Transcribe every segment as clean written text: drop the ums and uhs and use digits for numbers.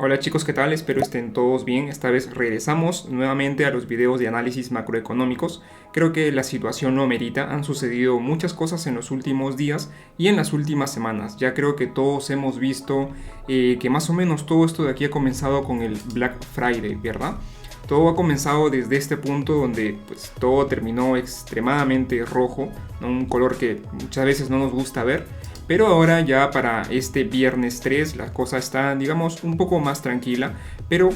Hola chicos, ¿qué tal? Espero estén todos bien. Esta vez regresamos nuevamente a los videos de análisis macroeconómicos. Creo que la situación lo amerita. Han sucedido muchas cosas en los últimos días y en las últimas semanas. Ya creo que todos hemos visto que más o menos todo esto de aquí ha comenzado con el Black Friday, ¿verdad? Todo ha comenzado desde este punto donde pues, todo terminó extremadamente rojo, ¿no? Un color que muchas veces no nos gusta ver. Pero ahora ya para este viernes 3 la cosa está, digamos, un poco más tranquila, pero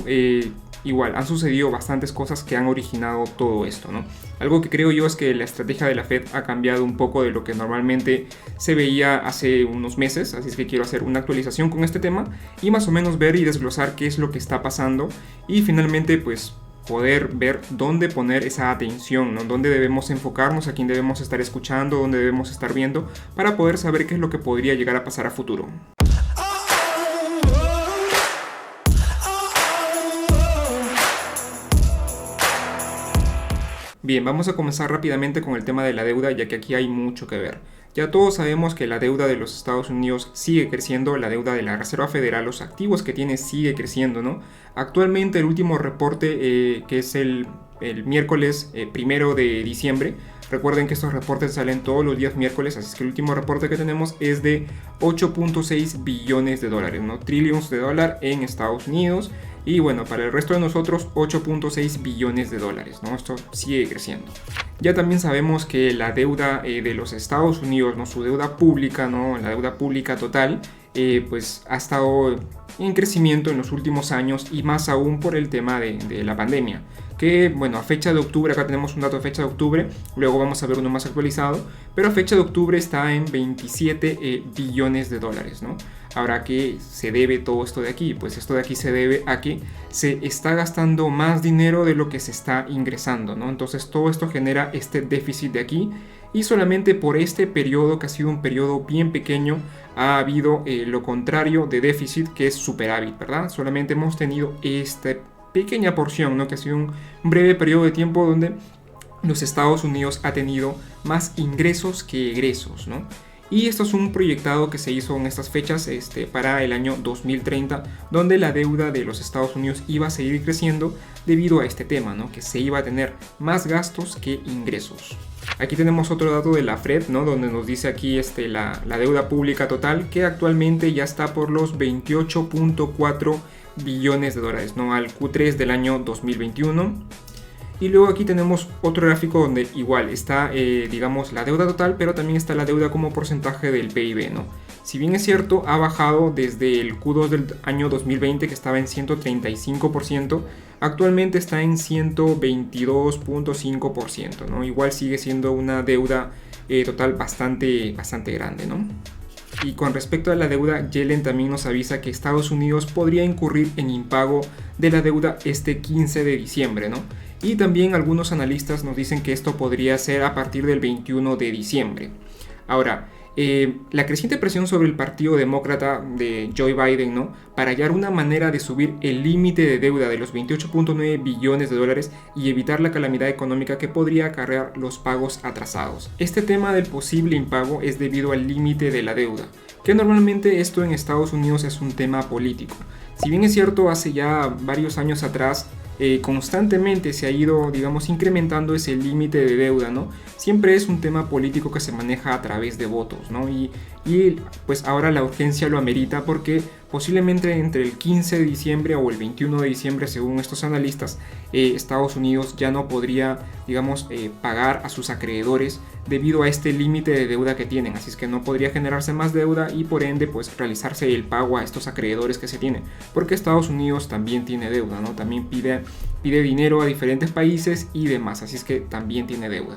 igual han sucedido bastantes cosas que han originado todo esto, ¿no? Algo que creo yo es que la estrategia de la Fed ha cambiado un poco de lo que normalmente se veía hace unos meses, así es que quiero hacer una actualización con este tema y más o menos ver y desglosar qué es lo que está pasando y finalmente pues poder ver dónde poner esa atención, ¿no? Dónde debemos enfocarnos, a quién debemos estar escuchando, dónde debemos estar viendo, para poder saber qué es lo que podría llegar a pasar a futuro. Bien, vamos a comenzar rápidamente con el tema de la deuda, ya que aquí hay mucho que ver. Ya todos sabemos que la deuda de los Estados Unidos sigue creciendo, la deuda de la Reserva Federal, los activos que tiene sigue creciendo, ¿no? Actualmente el último reporte, que es el miércoles 1 de diciembre, recuerden que estos reportes salen todos los días miércoles, así es que el último reporte que tenemos es de 8.6 billones de dólares, ¿no? Trillions de dólar en Estados Unidos. Y bueno, para el resto de nosotros 8.6 billones de dólares, ¿no? Esto sigue creciendo. Ya también sabemos que la deuda de los Estados Unidos, ¿no? Su deuda pública, ¿no? La deuda pública total, pues ha estado en crecimiento en los últimos años y más aún por el tema de la pandemia. Que bueno, a fecha de octubre, acá tenemos un dato de fecha de octubre, luego vamos a ver uno más actualizado, pero a fecha de octubre está en 27 billones de dólares, ¿no? Ahora, ¿a qué se debe todo esto de aquí? Pues esto de aquí se debe a que se está gastando más dinero de lo que se está ingresando, ¿no? Entonces todo esto genera este déficit de aquí y solamente por este periodo, que ha sido un periodo bien pequeño, ha habido lo contrario de déficit, que es superávit, ¿verdad? Solamente hemos tenido esta pequeña porción, ¿no? Que ha sido un breve periodo de tiempo donde los Estados Unidos ha tenido más ingresos que egresos, ¿no? Y esto es un proyectado que se hizo en estas fechas para el año 2030, donde la deuda de los Estados Unidos iba a seguir creciendo debido a este tema, ¿no? Que se iba a tener más gastos que ingresos. Aquí tenemos otro dato de la Fed, ¿no? Donde nos dice aquí la deuda pública total, que actualmente ya está por los 28.4 billones de dólares, ¿no? Al Q3 del año 2021. Y luego aquí tenemos otro gráfico donde igual está, digamos, la deuda total, pero también está la deuda como porcentaje del PIB, ¿no? Si bien es cierto, ha bajado desde el Q2 del año 2020, que estaba en 135%, actualmente está en 122.5%, ¿no? Igual sigue siendo una deuda total bastante grande, ¿no? Y con respecto a la deuda, Yellen también nos avisa que Estados Unidos podría incurrir en impago de la deuda este 15 de diciembre, ¿no? Y también algunos analistas nos dicen que esto podría ser a partir del 21 de diciembre. Ahora, la creciente presión sobre el partido demócrata de Joe Biden, ¿no? Para hallar una manera de subir el límite de deuda de los 28.9 billones de dólares y evitar la calamidad económica que podría acarrear los pagos atrasados. Este tema del posible impago es debido al límite de la deuda, que normalmente esto en Estados Unidos es un tema político. Si bien es cierto, hace ya varios años atrás constantemente se ha ido, digamos, incrementando ese límite de deuda, ¿no? Siempre es un tema político que se maneja a través de votos, ¿no? Y pues ahora la urgencia lo amerita porque posiblemente entre el 15 de diciembre o el 21 de diciembre, según estos analistas, Estados Unidos ya no podría, digamos, pagar a sus acreedores debido a este límite de deuda que tienen. Así es que no podría generarse más deuda y por ende pues realizarse el pago a estos acreedores que se tienen. Porque Estados Unidos también tiene deuda, ¿no? También pide dinero a diferentes países y demás. Así es que también tiene deuda.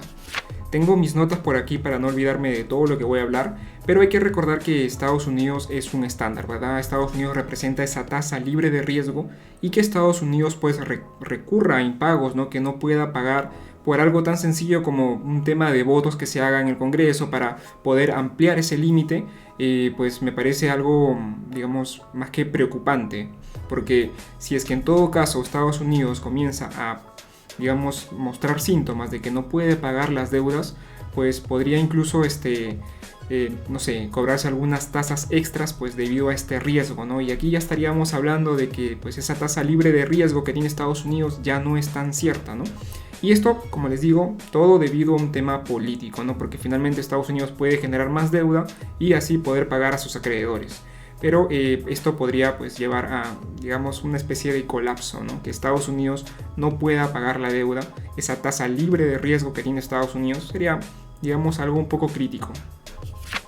Tengo mis notas por aquí para no olvidarme de todo lo que voy a hablar, pero hay que recordar que Estados Unidos es un estándar, ¿verdad? Estados Unidos representa esa tasa libre de riesgo y que Estados Unidos pues recurra a impagos, ¿no? Que no pueda pagar por algo tan sencillo como un tema de votos que se haga en el Congreso para poder ampliar ese límite, pues me parece algo, digamos, más que preocupante, porque si es que en todo caso Estados Unidos comienza a, digamos, mostrar síntomas de que no puede pagar las deudas, pues podría incluso no sé, cobrarse algunas tasas extras pues debido a este riesgo, ¿no? Y aquí ya estaríamos hablando de que pues esa tasa libre de riesgo que tiene Estados Unidos ya no es tan cierta, ¿no? Y esto, como les digo, todo debido a un tema político, ¿no? Porque finalmente Estados Unidos puede generar más deuda y así poder pagar a sus acreedores. Pero esto podría pues llevar a, digamos, una especie de colapso, ¿no? Que Estados Unidos no pueda pagar la deuda. Esa tasa libre de riesgo que tiene Estados Unidos sería, digamos, algo un poco crítico.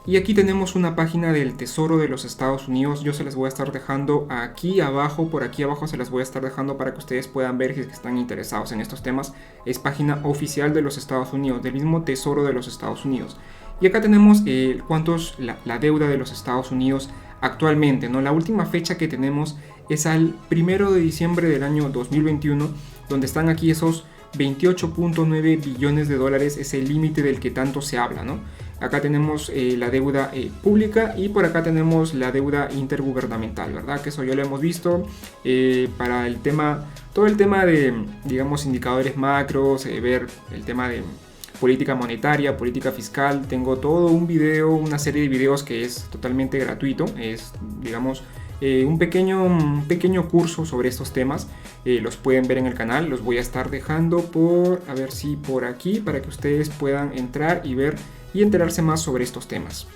Y aquí tenemos una página del Tesoro de los Estados Unidos. Yo se las voy a estar dejando aquí abajo, por aquí abajo se las voy a estar dejando para que ustedes puedan ver si están interesados en estos temas. Es página oficial de los Estados Unidos, del mismo Tesoro de los Estados Unidos. Y acá tenemos cuánto es la deuda de los Estados Unidos actualmente, ¿no? La última fecha que tenemos es al 1 de diciembre del año 2021, donde están aquí esos 28.9 billones de dólares, es el límite del que tanto se habla, ¿no? Acá tenemos la deuda pública y por acá tenemos la deuda intergubernamental, ¿verdad? Que eso ya lo hemos visto para el tema, todo el tema de, digamos, indicadores macros, ver el tema de política monetaria, política fiscal. Tengo todo un video, una serie de videos que es totalmente gratuito, es, digamos, un pequeño curso sobre estos temas. Los pueden ver en el canal, los voy a estar dejando a ver si por aquí, para que ustedes puedan entrar y ver y enterarse más sobre estos temas.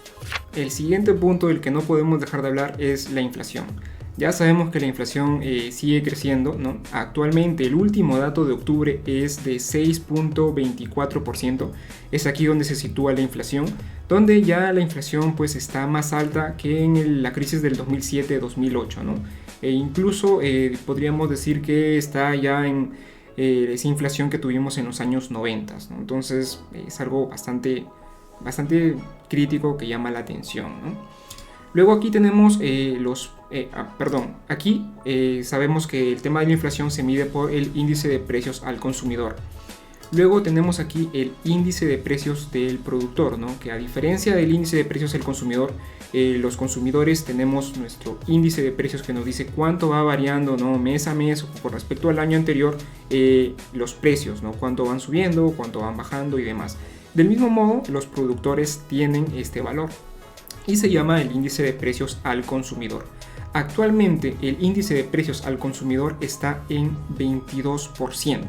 El siguiente punto del que no podemos dejar de hablar es la inflación. Ya sabemos que la inflación sigue creciendo, ¿no? Actualmente el último dato de octubre es de 6.24%. Es aquí donde se sitúa la inflación, donde ya la inflación pues está más alta que en la crisis del 2007-2008, ¿no? E incluso podríamos decir que está ya en esa inflación que tuvimos en los años 90, ¿no? Entonces es algo bastante crítico que llama la atención, ¿no? Luego aquí tenemos aquí sabemos que el tema de la inflación se mide por el índice de precios al consumidor. Luego tenemos aquí el índice de precios del productor, ¿no? Que a diferencia del índice de precios del consumidor, los consumidores tenemos nuestro índice de precios que nos dice cuánto va variando, ¿no? Mes a mes o con respecto al año anterior los precios, ¿no? Cuánto van subiendo, cuánto van bajando y demás. Del mismo modo, los productores tienen este valor y se llama el índice de precios al consumidor. Actualmente el índice de precios al consumidor está en 22%.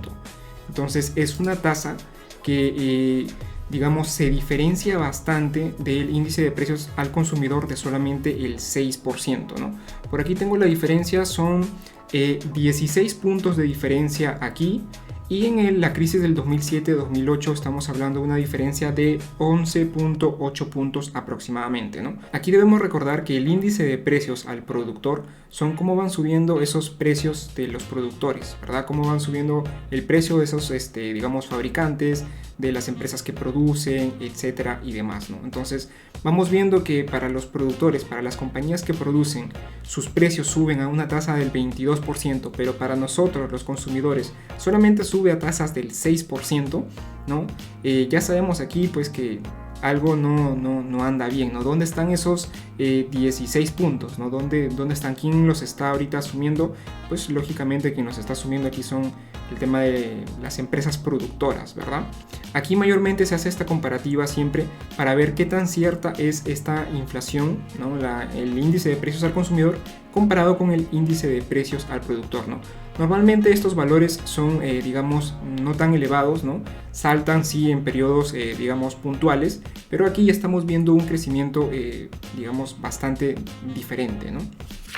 Entonces es una tasa que digamos se diferencia bastante del índice de precios al consumidor de solamente el 6%, ¿no? Por aquí tengo la diferencia, son 16 puntos de diferencia aquí. Y en la crisis del 2007-2008 estamos hablando de una diferencia de 11.8 puntos aproximadamente, ¿no? Aquí debemos recordar que el índice de precios al productor son cómo van subiendo esos precios de los productores, ¿verdad? Cómo van subiendo el precio de esos, digamos, fabricantes, de las empresas que producen, etcétera y demás, ¿no? Entonces vamos viendo que para los productores, para las compañías que producen, sus precios suben a una tasa del 22%, pero para nosotros los consumidores solamente sube a tasas del 6%, ¿no? Ya sabemos aquí pues que algo no anda bien, ¿no? ¿Dónde están esos 16 puntos, ¿no? ¿Dónde están? ¿Quién los está ahorita asumiendo? Pues lógicamente quien los está asumiendo aquí son el tema de las empresas productoras, ¿verdad? Aquí mayormente se hace esta comparativa siempre para ver qué tan cierta es esta inflación, ¿no? El índice de precios al consumidor comparado con el índice de precios al productor, ¿no? Normalmente estos valores son, digamos, no tan elevados, ¿no? Saltan sí en periodos, digamos, puntuales, pero aquí ya estamos viendo un crecimiento, digamos, bastante diferente, ¿no?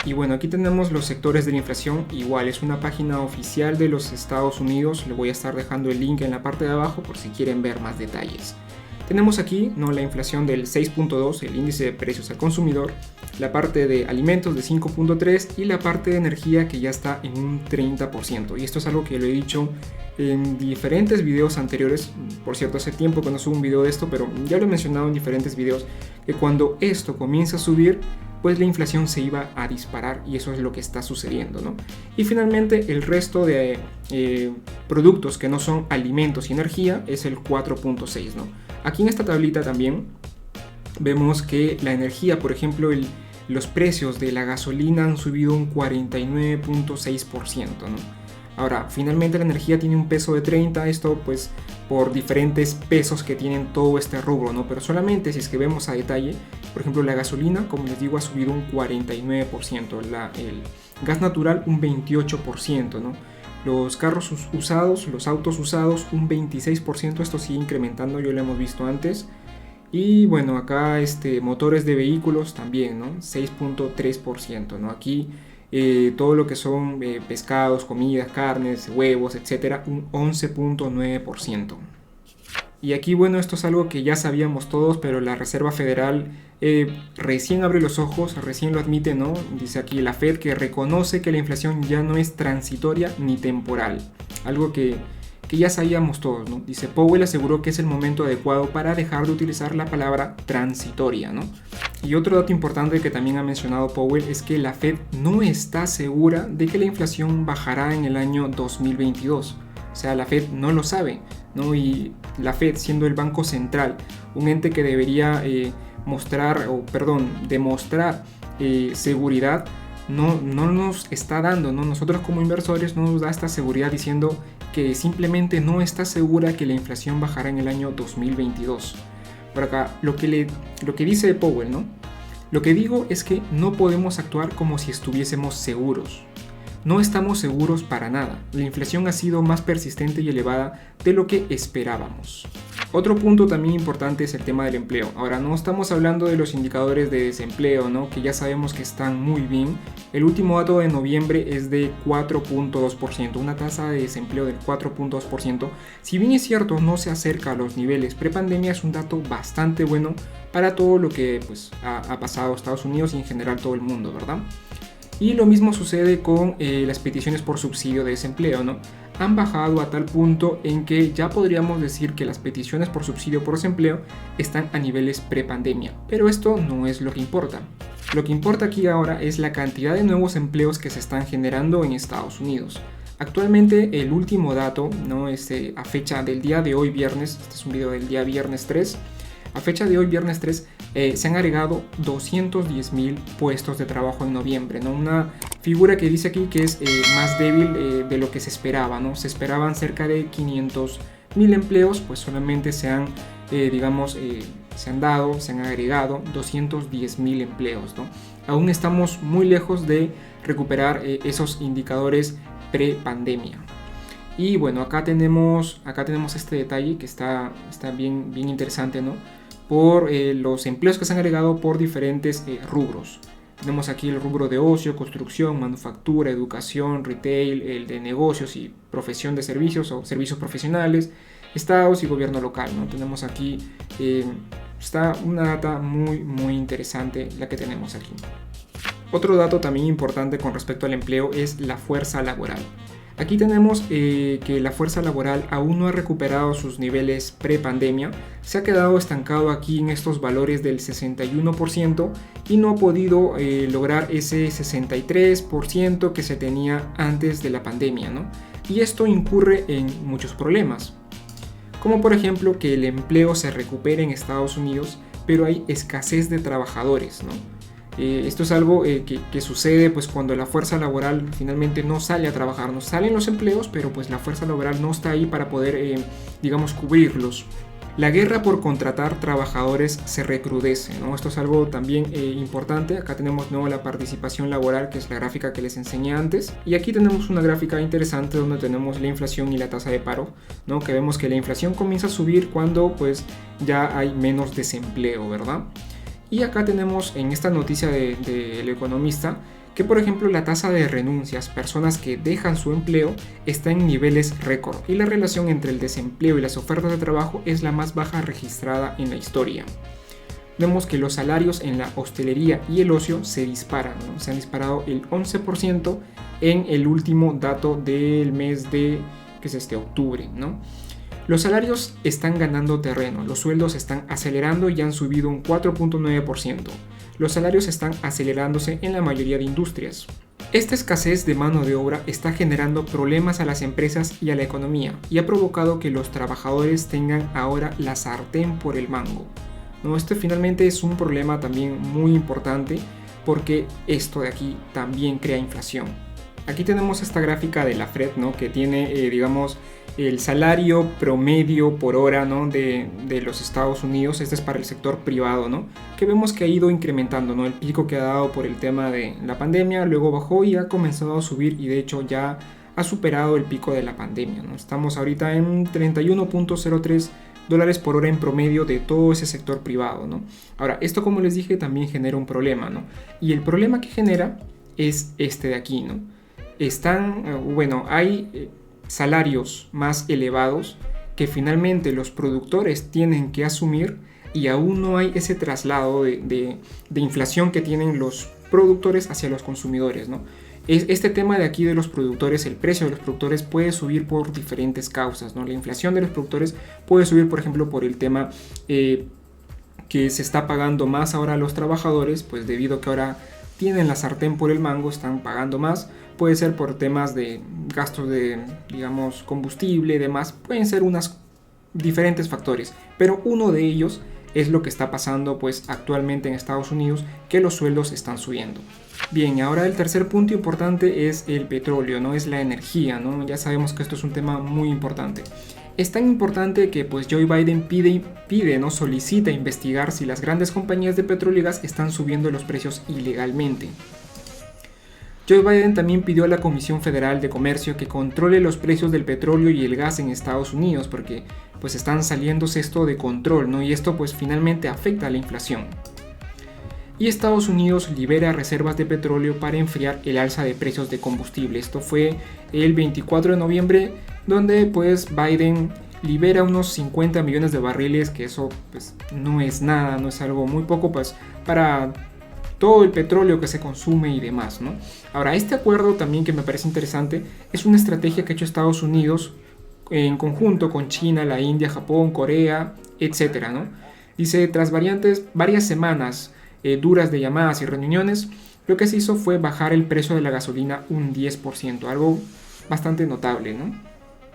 Y bueno, aquí tenemos los sectores de la inflación. Igual es una página oficial de los Estados Unidos. Le voy a estar dejando el link en la parte de abajo por si quieren ver más detalles. Tenemos aquí, ¿no?, la inflación del 6.2, el índice de precios al consumidor, la parte de alimentos de 5.3 y la parte de energía que ya está en un 30%. Y esto es algo que lo he dicho en diferentes videos anteriores. Por cierto, hace tiempo que no subo un video de esto, pero ya lo he mencionado en diferentes videos, que cuando esto comienza a subir, pues la inflación se iba a disparar, y eso es lo que está sucediendo, ¿no? Y finalmente el resto de productos que no son alimentos y energía es el 4.6, ¿no? Aquí en esta tablita también vemos que la energía, por ejemplo, los precios de la gasolina han subido un 49.6%, ¿no? Ahora, finalmente la energía tiene un peso de 30, esto pues por diferentes pesos que tienen todo este rubro, ¿no? Pero solamente si es que vemos a detalle, por ejemplo, la gasolina, como les digo, ha subido un 49%, el gas natural un 28%, ¿no? Los carros usados, los autos usados un 26%, esto sigue incrementando, ya lo hemos visto antes. Y bueno, acá motores de vehículos también, ¿no? 6.3%, ¿no? Aquí todo lo que son pescados, comidas, carnes, huevos, etcétera, un 11.9%. Y aquí, bueno, esto es algo que ya sabíamos todos, pero la Reserva Federal recién abre los ojos, recién lo admite, ¿no? Dice aquí la Fed que reconoce que la inflación ya no es transitoria ni temporal. Algo que ya sabíamos todos, ¿no? Dice, Powell aseguró que es el momento adecuado para dejar de utilizar la palabra transitoria, ¿no? Y otro dato importante que también ha mencionado Powell es que la Fed no está segura de que la inflación bajará en el año 2022. O sea, la Fed no lo sabe, ¿no? Y la Fed, siendo el banco central, un ente que debería demostrar seguridad, no nos está dando, ¿no? Nosotros como inversores no nos da esta seguridad diciendo que simplemente no está segura que la inflación bajará en el año 2022. Por acá, lo que dice Powell, ¿no? Lo que digo es que no podemos actuar como si estuviésemos seguros. No estamos seguros para nada. La inflación ha sido más persistente y elevada de lo que esperábamos. Otro punto también importante es el tema del empleo. Ahora, no estamos hablando de los indicadores de desempleo, ¿no? Que ya sabemos que están muy bien. El último dato de noviembre es de 4.2%, una tasa de desempleo del 4.2%. Si bien es cierto, no se acerca a los niveles prepandemia, es un dato bastante bueno para todo lo que pues, ha pasado en Estados Unidos y en general todo el mundo, ¿verdad? Y lo mismo sucede con las peticiones por subsidio de desempleo, ¿no? Han bajado a tal punto en que ya podríamos decir que las peticiones por subsidio por desempleo están a niveles prepandemia. Pero esto no es lo que importa. Lo que importa aquí ahora es la cantidad de nuevos empleos que se están generando en Estados Unidos. Actualmente el último dato, ¿no? A fecha del día de hoy viernes, este es un video del día viernes 3, a fecha de hoy, viernes 3, se han agregado 210.000 puestos de trabajo en noviembre, ¿no? Una figura que dice aquí que es más débil de lo que se esperaba, ¿no? Se esperaban cerca de 500.000 empleos, pues solamente se han agregado 210.000 empleos, ¿no? Aún estamos muy lejos de recuperar esos indicadores pre-pandemia. Y bueno, acá tenemos este detalle que está bien interesante, ¿no? Por los empleos que se han agregado por diferentes rubros. Tenemos aquí el rubro de ocio, construcción, manufactura, educación, retail, el de negocios y profesión de servicios o servicios profesionales, estados y gobierno local, ¿no? Tenemos aquí, está una data muy interesante la que tenemos aquí. Otro dato también importante con respecto al empleo es la fuerza laboral. Aquí tenemos que la fuerza laboral aún no ha recuperado sus niveles pre-pandemia, se ha quedado estancado aquí en estos valores del 61% y no ha podido lograr ese 63% que se tenía antes de la pandemia, ¿no? Y esto incurre en muchos problemas, como por ejemplo que el empleo se recupere en Estados Unidos, pero hay escasez de trabajadores, ¿no? Esto es algo que sucede pues cuando la fuerza laboral finalmente no sale a trabajar, no salen los empleos, pero pues la fuerza laboral no está ahí para poder, cubrirlos. La guerra por contratar trabajadores se recrudece, ¿no? Esto es algo también importante. Acá tenemos nuevo la participación laboral, que es la gráfica que les enseñé antes. Y aquí tenemos una gráfica interesante donde tenemos la inflación y la tasa de paro, ¿no? Que vemos que la inflación comienza a subir cuando pues ya hay menos desempleo, ¿verdad? Y acá tenemos en esta noticia del Economista que, por ejemplo, la tasa de renuncias, personas que dejan su empleo, está en niveles récord y la relación entre el desempleo y las ofertas de trabajo es la más baja registrada en la historia. Vemos que los salarios en la hostelería y el ocio se disparan, ¿no? Se han disparado el 11% en el último dato del mes de, que es octubre, ¿no? Los salarios están ganando terreno, los sueldos están acelerando y han subido un 4.9%. Los salarios están acelerándose en la mayoría de industrias. Esta escasez de mano de obra está generando problemas a las empresas y a la economía y ha provocado que los trabajadores tengan ahora la sartén por el mango, ¿no? Este finalmente es un problema también muy importante porque esto de aquí también crea inflación. Aquí tenemos esta gráfica de la Fed, ¿no? Que tiene, digamos, el salario promedio por hora, ¿no? de los Estados Unidos. Este es para el sector privado, ¿no? Que vemos que ha ido incrementando, ¿no? El pico que ha dado por el tema de la pandemia, luego bajó y ha comenzado a subir, y de hecho ya ha superado el pico de la pandemia, ¿no? Estamos ahorita en 31.03 dólares por hora en promedio de todo ese sector privado, ¿no? Ahora, esto, como les dije, también genera un problema, ¿no? Y el problema que genera es este de aquí, ¿no? Hay salarios más elevados que finalmente los productores tienen que asumir, y aún no hay ese traslado de inflación que tienen los productores hacia los consumidores, ¿no? Este tema de aquí de los productores, el precio de los productores puede subir por diferentes causas, ¿no? La inflación de los productores puede subir, por ejemplo, por el tema que se está pagando más ahora a los trabajadores, pues debido a que ahora tienen la sartén por el mango, están pagando más. Puede ser por temas de gastos de, digamos, combustible y demás. Pueden ser unos diferentes factores, pero uno de ellos es lo que está pasando pues actualmente en Estados Unidos, que los sueldos están subiendo. Bien, ahora el tercer punto importante es el petróleo, ¿no? Es la energía, ¿no? Ya sabemos que esto es un tema muy importante. Es tan importante que pues Joe Biden pide, ¿no? Solicita investigar si las grandes compañías de petróleo y gas están subiendo los precios ilegalmente. Joe Biden también pidió a la Comisión Federal de Comercio que controle los precios del petróleo y el gas en Estados Unidos, porque pues están saliéndose esto de control, ¿no? Y esto pues finalmente afecta a la inflación. Y Estados Unidos libera reservas de petróleo para enfriar el alza de precios de combustible. Esto fue el 24 de noviembre, donde pues Biden libera unos 50 millones de barriles, que eso pues no es nada, no es algo muy poco pues para todo el petróleo que se consume y demás, ¿no? Ahora, este acuerdo también, que me parece interesante, es una estrategia que ha hecho Estados Unidos en conjunto con China, la India, Japón, Corea, etcétera, ¿no? Dice, tras varias semanas duras de llamadas y reuniones, lo que se hizo fue bajar el precio de la gasolina un 10%, algo bastante notable, ¿no?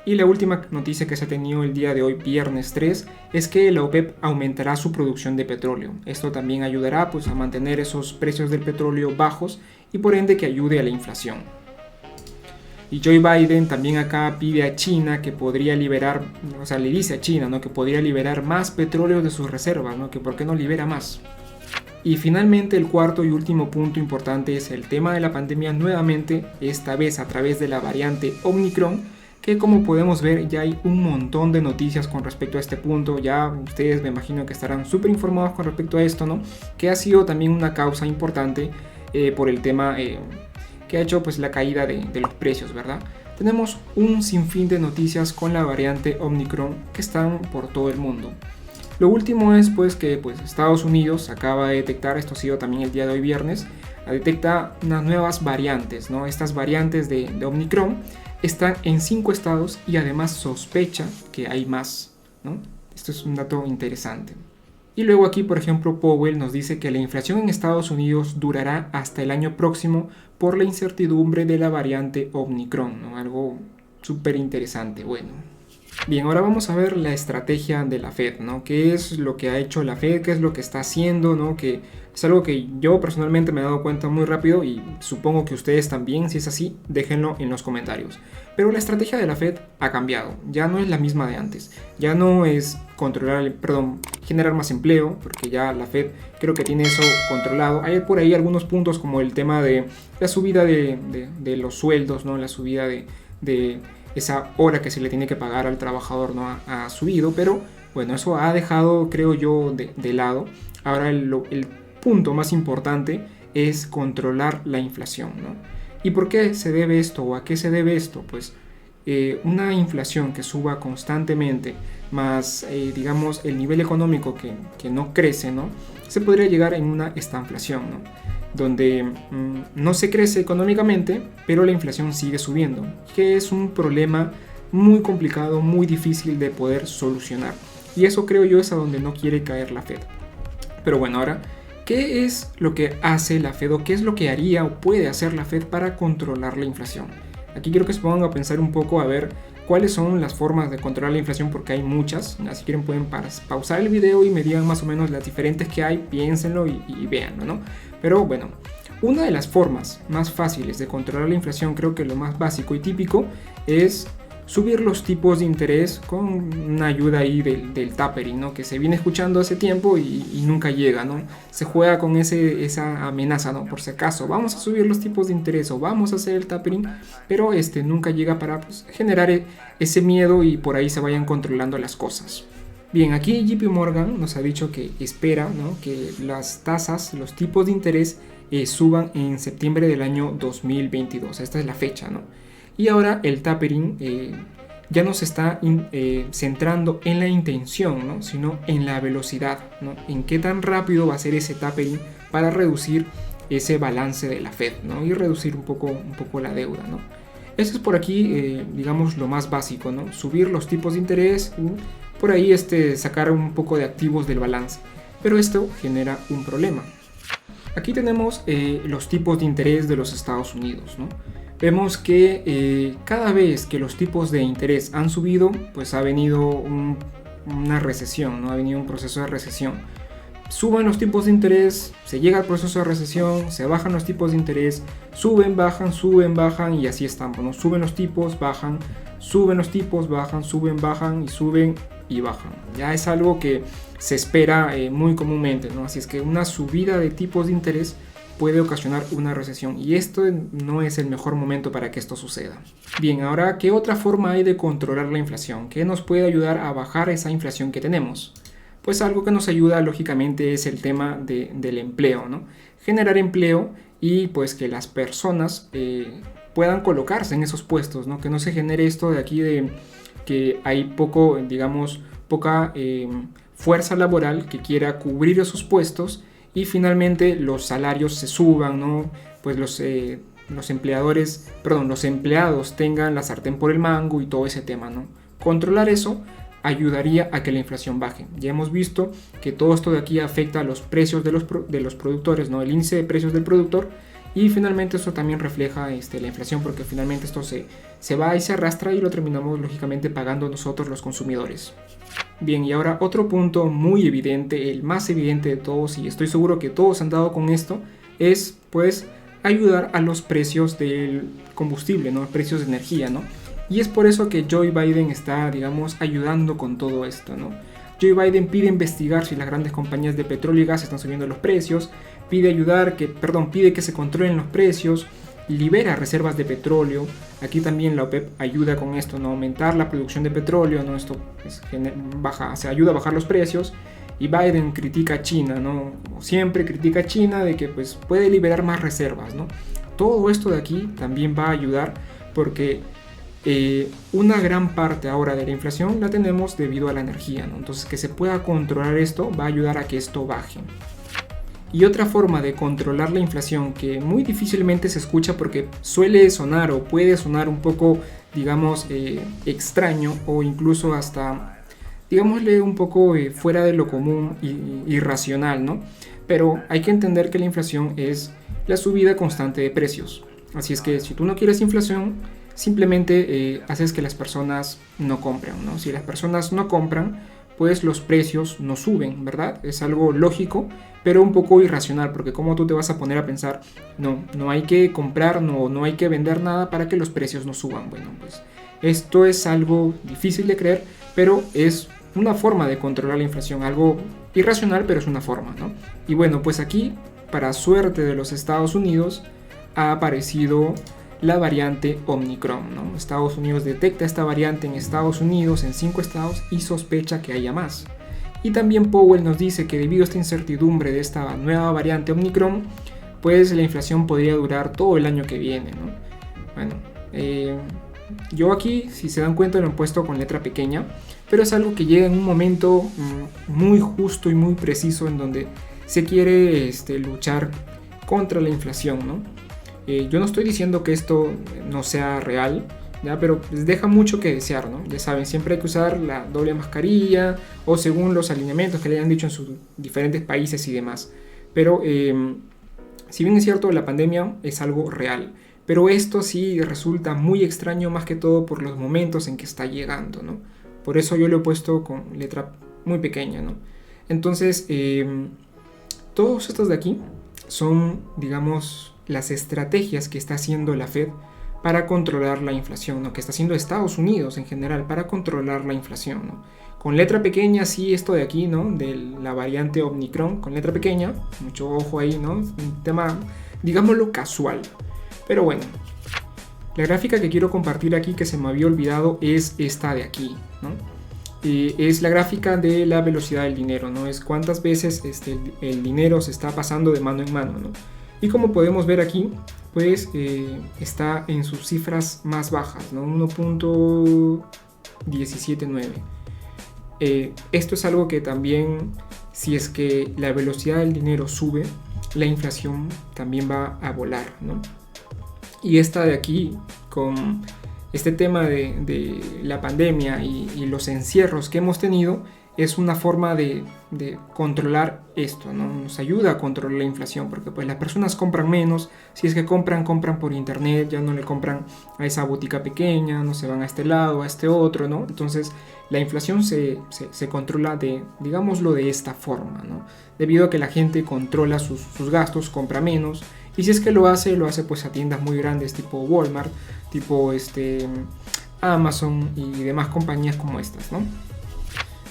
Y la última noticia que se ha tenido el día de hoy, viernes 3, es que la OPEP aumentará su producción de petróleo. Esto también ayudará pues, a mantener esos precios del petróleo bajos y por ende que ayude a la inflación. Y Joe Biden también acá pide a China que podría liberar, o sea, le dice a China, ¿no? Que podría liberar más petróleo de sus reservas, ¿no? Que por qué no libera más. Y finalmente el cuarto y último punto importante es el tema de la pandemia nuevamente, esta vez a través de la variante Omicron, que como podemos ver ya hay un montón de noticias con respecto a este punto. Ya ustedes me imagino que estarán súper informados con respecto a esto, ¿no? Que ha sido también una causa importante por el tema que ha hecho pues la caída de los precios, ¿verdad? Tenemos un sinfín de noticias con la variante Omicron que están por todo el mundo. Lo último es pues que pues, Estados Unidos acaba de detectar, esto ha sido también el día de hoy viernes, detecta unas nuevas variantes, ¿no? Estas variantes de Omicron están en 5 estados y además sospecha que hay más, ¿no? Esto es un dato interesante. Y luego aquí, por ejemplo, Powell nos dice que la inflación en Estados Unidos durará hasta el año próximo por la incertidumbre de la variante Omicron, ¿no? Algo súper interesante. Bueno, bien, ahora vamos a ver la estrategia de la Fed, ¿no? ¿Qué es lo que ha hecho la Fed? ¿Qué es lo que está haciendo? ¿No? Que es algo que yo personalmente me he dado cuenta muy rápido y supongo que ustedes también. Si es así, déjenlo en los comentarios. Pero la estrategia de la Fed ha cambiado, ya no es la misma de antes. Ya no es generar más empleo, porque ya la Fed creo que tiene eso controlado. Hay por ahí algunos puntos como el tema de la subida de los sueldos, ¿no? La subida de esa hora que se le tiene que pagar al trabajador, ¿no? Ha subido, pero bueno, eso ha dejado, creo yo, de lado. Ahora el punto más importante es controlar la inflación, ¿no? ¿Y por qué se debe esto o a qué se debe esto? Pues una inflación que suba constantemente, más digamos el nivel económico que no crece, ¿no? Se podría llegar en una estanflación, ¿no? Donde no se crece económicamente, pero la inflación sigue subiendo, que es un problema muy complicado, muy difícil de poder solucionar. Y eso creo yo es a donde no quiere caer la Fed. Pero bueno, ahora, ¿qué es lo que hace la Fed o qué es lo que haría o puede hacer la Fed para controlar la inflación? Aquí quiero que se pongan a pensar un poco a ver cuáles son las formas de controlar la inflación, porque hay muchas. Si quieren pueden pausar el video y me digan más o menos las diferentes que hay, piénsenlo y véanlo, ¿no? Pero bueno, una de las formas más fáciles de controlar la inflación, creo que lo más básico y típico, es subir los tipos de interés con una ayuda ahí del tapering, ¿no? Que se viene escuchando hace tiempo y nunca llega, ¿no? Se juega con esa amenaza, ¿no? Por si acaso, vamos a subir los tipos de interés o vamos a hacer el tapering, pero nunca llega para pues, generar ese miedo y por ahí se vayan controlando las cosas. Bien, aquí JP Morgan nos ha dicho que espera, ¿no? Que las tasas, los tipos de interés suban en septiembre del año 2022. Esta es la fecha, ¿no? Y ahora el tapering ya no se está centrando en la intención, ¿no? Sino en la velocidad, ¿no? En qué tan rápido va a ser ese tapering para reducir ese balance de la Fed, ¿no? Y reducir un poco la deuda, ¿no? Eso es por aquí, digamos, lo más básico, ¿no? Subir los tipos de interés, por ahí sacar un poco de activos del balance. Pero esto genera un problema. Aquí tenemos los tipos de interés de los Estados Unidos, ¿no? Vemos que cada vez que los tipos de interés han subido, pues ha venido una recesión, ¿no? Ha venido un proceso de recesión. Suben los tipos de interés, se llega al proceso de recesión, se bajan los tipos de interés, suben, bajan y así estamos, ¿no? Suben los tipos, bajan, suben los tipos, bajan, suben, bajan y suben y bajan. Ya es algo que se espera muy comúnmente, ¿no? Así es que una subida de tipos de interés puede ocasionar una recesión y esto no es el mejor momento para que esto suceda. Bien, ahora, ¿qué otra forma hay de controlar la inflación? ¿Qué nos puede ayudar a bajar esa inflación que tenemos? Pues algo que nos ayuda lógicamente es el tema del empleo, ¿no? Generar empleo y pues que las personas puedan colocarse en esos puestos, ¿no? Que no se genere esto de aquí de que hay poca fuerza laboral que quiera cubrir esos puestos y finalmente los salarios se suban, ¿no? Pues los empleados tengan la sartén por el mango y todo ese tema, ¿no? Controlar eso ayudaría a que la inflación baje. Ya hemos visto que todo esto de aquí afecta a los precios de los productores, ¿no? El índice de precios del productor, y finalmente eso también refleja la inflación, porque finalmente esto se va y se arrastra y lo terminamos lógicamente pagando nosotros los consumidores. Bien, y ahora otro punto muy evidente, el más evidente de todos, y estoy seguro que todos han dado con esto, es pues ayudar a los precios del combustible, ¿no? Precios de energía, ¿no? Y es por eso que Joe Biden está, digamos, ayudando con todo esto, ¿no? Joe Biden pide investigar si las grandes compañías de petróleo y gas están subiendo los precios, pide que se controlen los precios, libera reservas de petróleo. Aquí también la OPEP ayuda con esto, ¿no? Aumentar la producción de petróleo, ¿no? Esto pues, ayuda a bajar los precios. Y Biden critica a China, ¿no? Como siempre critica a China de que pues, puede liberar más reservas, ¿no? Todo esto de aquí también va a ayudar porque una gran parte ahora de la inflación la tenemos debido a la energía, ¿no? Entonces que se pueda controlar esto va a ayudar a que esto baje. Y otra forma de controlar la inflación que muy difícilmente se escucha porque suele sonar o puede sonar un poco, digamos, extraño o incluso hasta, digámosle, un poco fuera de lo común y irracional, ¿no? Pero hay que entender que la inflación es la subida constante de precios. Así es que si tú no quieres inflación, simplemente haces que las personas no compren, ¿no? Si las personas no compran, pues los precios no suben, ¿verdad? Es algo lógico, pero un poco irracional, porque ¿cómo tú te vas a poner a pensar, no hay que comprar, no hay que vender nada para que los precios no suban? Bueno, pues esto es algo difícil de creer, pero es una forma de controlar la inflación, algo irracional, pero es una forma, ¿no? Y bueno, pues aquí, para suerte de los Estados Unidos, ha aparecido la variante Omicron, ¿no? Estados Unidos detecta esta variante en Estados Unidos, en 5 estados, y sospecha que haya más. Y también Powell nos dice que debido a esta incertidumbre de esta nueva variante Omicron, pues la inflación podría durar todo el año que viene, ¿no? Bueno, yo aquí, si se dan cuenta, lo he puesto con letra pequeña, pero es algo que llega en un momento muy justo y muy preciso en donde se quiere luchar contra la inflación, ¿no? Yo no estoy diciendo que esto no sea real, ¿ya? Pero pues deja mucho que desear, ¿no? Ya saben, siempre hay que usar la doble mascarilla o según los alineamientos que le hayan dicho en sus diferentes países y demás. Pero si bien es cierto, la pandemia es algo real, Pero esto sí resulta muy extraño, más que todo por los momentos en que está llegando, ¿no? Por eso yo lo he puesto con letra muy pequeña, ¿no? Entonces, todos estos de aquí son, digamos, las estrategias que está haciendo la Fed para controlar la inflación, ¿no? Que está haciendo Estados Unidos en general para controlar la inflación, ¿no? Con letra pequeña, sí, esto de aquí, ¿no? De la variante Omicron, con letra pequeña, mucho ojo ahí, ¿no? Un tema, digámoslo, casual. Pero bueno, la gráfica que quiero compartir aquí, que se me había olvidado, es esta de aquí, ¿no? Es la gráfica de la velocidad del dinero, ¿no? Es cuántas veces el dinero se está pasando de mano en mano, ¿no? Y como podemos ver aquí, pues está en sus cifras más bajas, ¿no? 1.179. Esto es algo que también, si es que la velocidad del dinero sube, la inflación también va a volar, ¿no? Y esta de aquí, con este tema de la pandemia y los encierros que hemos tenido, es una forma de controlar esto, ¿no? Nos ayuda a controlar la inflación, porque pues las personas compran menos, si es que compran por internet, ya no le compran a esa botica pequeña, no se van a este lado, a este otro, ¿no? Entonces la inflación se controla digámoslo, de esta forma, ¿no? Debido a que la gente controla sus gastos, compra menos, y si es que lo hace pues a tiendas muy grandes tipo Walmart, tipo Amazon y demás compañías como estas, ¿no?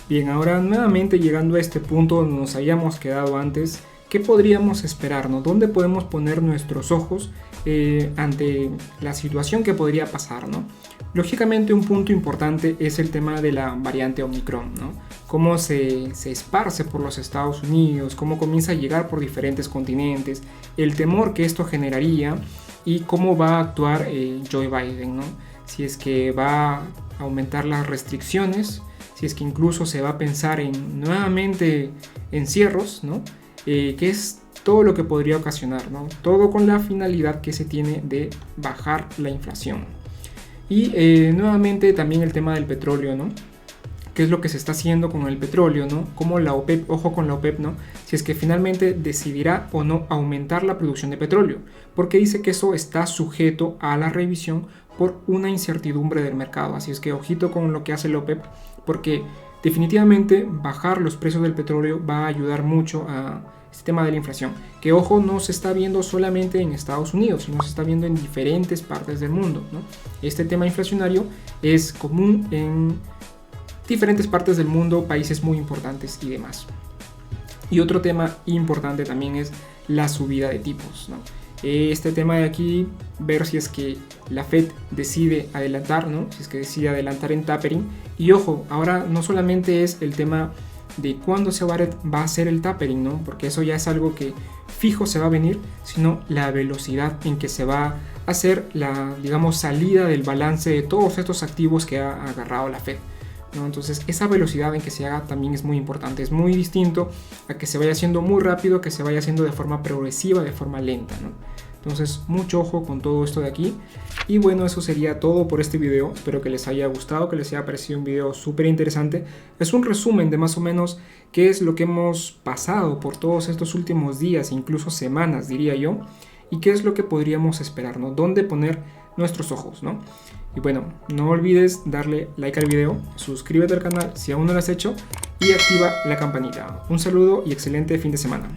Bien, ahora nuevamente llegando a este punto donde nos habíamos quedado antes, ¿qué podríamos esperarnos? ¿Dónde podemos poner nuestros ojos ante la situación que podría pasar, ¿no? Lógicamente un punto importante es el tema de la variante Omicron, ¿no? Cómo se esparce por los Estados Unidos, cómo comienza a llegar por diferentes continentes, el temor que esto generaría y cómo va a actuar Joe Biden, ¿no? Si es que va a aumentar las restricciones, si es que incluso se va a pensar en nuevamente encierros, ¿no? Que es todo lo que podría ocasionar, ¿no? Todo con la finalidad que se tiene de bajar la inflación. Y nuevamente también el tema del petróleo, ¿no? ¿Qué es lo que se está haciendo con el petróleo, ¿no? Como la OPEP, ojo con la OPEP, ¿no? Si es que finalmente decidirá o no aumentar la producción de petróleo, porque dice que eso está sujeto a la revisión por una incertidumbre del mercado. Así es que ojito con lo que hace la OPEP, porque definitivamente bajar los precios del petróleo va a ayudar mucho a este tema de la inflación, que ojo no se está viendo solamente en Estados Unidos, sino se está viendo en diferentes partes del mundo, ¿no? Este tema inflacionario es común en diferentes partes del mundo, países muy importantes y demás. Y otro tema importante también es la subida de tipos, ¿no? Este tema de aquí, ver si es que la Fed decide adelantar, ¿no? Si es que decide adelantar en tapering. Y ojo, ahora no solamente es el tema de cuándo se va a hacer el tapering, ¿no? Porque eso ya es algo que fijo se va a venir, sino la velocidad en que se va a hacer la, digamos, salida del balance de todos estos activos que ha agarrado la Fed, ¿no? Entonces esa velocidad en que se haga también es muy importante, es muy distinto a que se vaya haciendo muy rápido, que se vaya haciendo de forma progresiva, de forma lenta, ¿no? Entonces mucho ojo con todo esto de aquí. Y bueno, eso sería todo por este video. Espero que les haya gustado, que les haya parecido un video súper interesante. Es un resumen de más o menos qué es lo que hemos pasado por todos estos últimos días, incluso semanas diría yo, y qué es lo que podríamos esperar, ¿no? Dónde poner nuestros ojos, ¿no? Y bueno, no olvides darle like al video, suscríbete al canal si aún no lo has hecho y activa la campanita. Un saludo y excelente fin de semana.